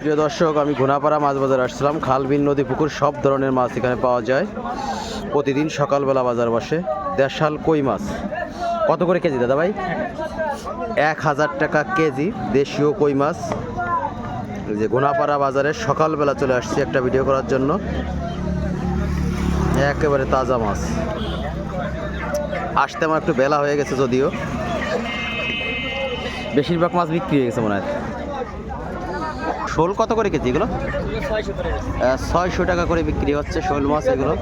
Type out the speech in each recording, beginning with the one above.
প্রিয় দর্শক, আমি ঘোনাপাড়া মাছ বাজার আসছিলাম। খাল, বিল, নদী, পুকুর সব ধরনের মাছ এখানে পাওয়া যায়। প্রতিদিন সকালবেলা বাজার বসে। দেশাল কই মাছ কত করে কেজি দাদা ভাই? 1000 টাকা কেজি দেশীয় কই মাছ। এই যে ঘোনাপাড়া বাজারে সকালবেলা চলে আসছি একটা ভিডিও করার জন্য। একেবারে তাজা মাছ। আসতে আমার একটু বেলা হয়ে গেছে, যদিও বেশিরভাগ মাছ বিক্রি হয়ে গেছে মনে হয়। শোল কত করে কেজি এগুলো? 600 টাকা করে বিক্রি হচ্ছে শোল মাছ এগুলো।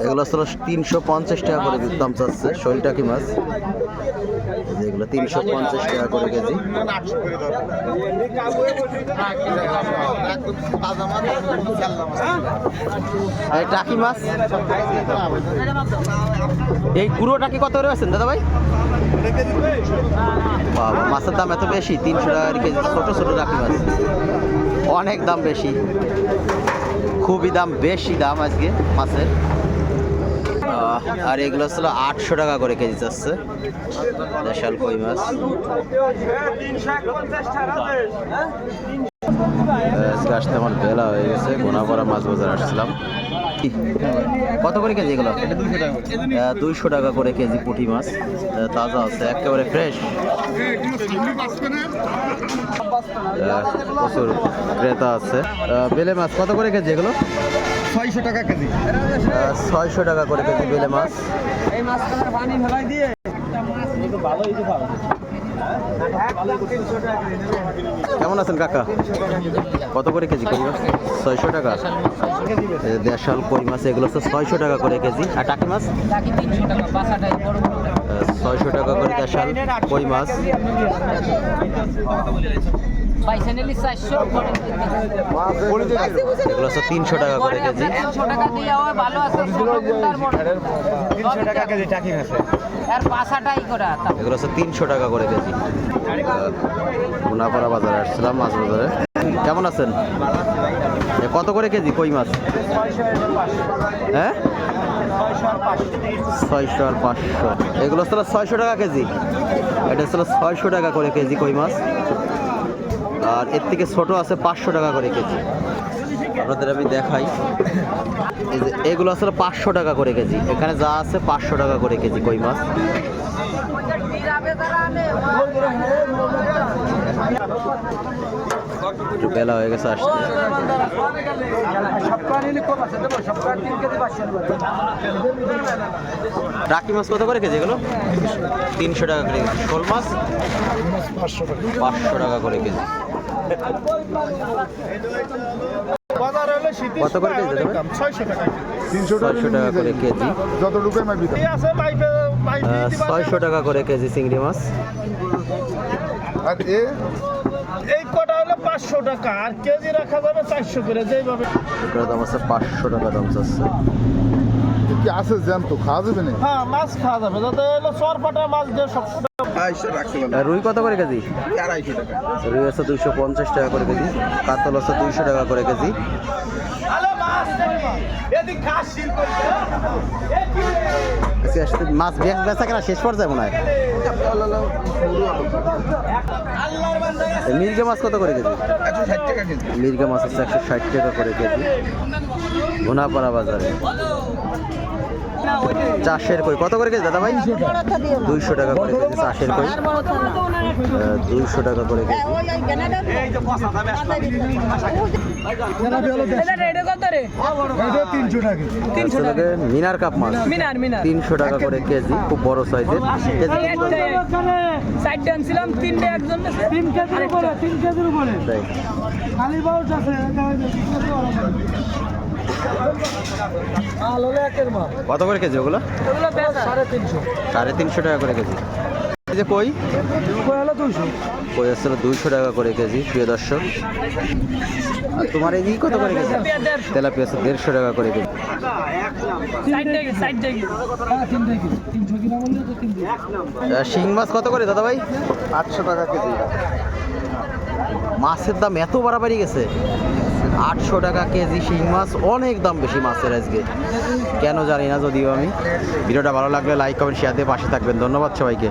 এগুলো আসলে 350 টাকা করে দাম চাচ্ছে শোল টাকি মাছ। এগুলো 350 টাকা করে কেজি। এই টাকি মাছ, এই গুঁড়ো টাকি কত করে আছেন দাদা ভাই? বাবা, মাছের দাম এত বেশি, 300 টাকা কেজি। ছোট ছোট টাকি মাছ অনেক দাম বেশি, খুবই দাম বেশি দাম আজকে মাছের। আর এগুলো ছিল 800 টাকা করে কেজি চাচ্ছে দেশাল কই মাছ। আজকে আসতে আমার বেলা হয়ে গেছে। ঘোনাপাড়া মাছ বাজার আসছিলাম। কত করে কেজি এগুলো? 200 টাকা করে কেজি পুঁটি মাছ, তাজা আছে, একেবারে ফ্রেশ। প্রচুর ক্রেতা আছে। বেলে মাছ কত করে কেজি এগুলো? 600 টাকা কেজি। 600 টাকা করে কেজি বেলে মাছ। এই মাছ পানি ফেলাই দিয়ে কেমন আছেন কাকা? কত করে কেজি কই মাছ? 600 টাকা। দেশাল কই মাছ এগুলো হচ্ছে 600 টাকা করে কেজি। আর টাকি মাছ 600 টাকা করে দেশাল কই মাছ। এগুলো হচ্ছে 300 টাকা করে কেজি। এগুলো হচ্ছে 300 টাকা করে কেজি। ঘোনাপাড়া বাজারে আসছিলাম মাছ বাজারে। কেমন আছেন? কত করে কেজি কই মাছ? হ্যাঁ, 600 আর 500। এগুলো ছিল 600 টাকা কেজি। এটা ছিল 600 টাকা করে কেজি কই মাছ। আর এর থেকে ছোট আছে 500 টাকা করে কেজি। আপনাদের আমি দেখাই, এই যে এগুলো আসলে 500 টাকা করে কেজি। এখানে যা আছে 500 টাকা করে কেজি কই মাছ। একটু বেলা হয়ে গেছে আসতে। টাকি মাছ কত করে কেজি এগুলো? 300 টাকা করে কেজি। শোল মাছ 500 টাকা করে কেজি। কত করে কেজি? 600 টাকা করে কেজি। 600 টাকা করে কেজি চিংড়ি মাছ। এই কটা হলো 500 টাকা, আর কেজি রাখা যাবে 400 করে। যেভাবে দাম আছে 500 টাকা দাম চাচ্ছে। কি আছে জ্যান্ত খাওয়া যাবে না? হ্যাঁ, মাছ খাওয়া যাবে। যাতে হলো চরপাটা মাছ দিয়ে সব। আর রুই কত করে কেজি? 250 টাকা। রুই আছে 250 টাকা করে কেজি। কাতল আছে 200 টাকা করে কেজি। মাছ বেচা কেনা শেষ পর্যায়ে মনে হয়। মির্গা মাছ কত করে কেজি? 160 টাকা কেজি। মির্গা মাছ হচ্ছে 160 টাকা করে কেজি ঘোনাপাড়া বাজারে। চাষের কই কত করে কেজি দাদা ভাই? 200 টাকা করে কেজি চাষের কই। 200 টাকা করে কেজি। মিনার কাপ মাছ 300 টাকা করে কেজি, খুব বড় সাইজের। কত করে কেজি ওগুলো? 350 টাকা করে কেজি। এই যে কই কই আসলে 200 টাকা করে কেজি। প্রিয় দর্শক, আর তোমার এই কত করে কেজি? তেলাপিয়া আছে 150 টাকা করে কেজি। শিং মাছ কত করে দাদা ভাই? 800 টাকা কেজি। মাছের দাম এত বাড়াবাড়ি গেছে। 800 টাকা কেজি শিং মাছ, অনেক দাম বেশি মাছের আজকে, কেন জানি না। যদিও আমি ভিডিওটা ভালো লাগলে লাইক কমেন্ট শেয়ার দিয়ে পাশে থাকবেন। ধন্যবাদ সবাইকে।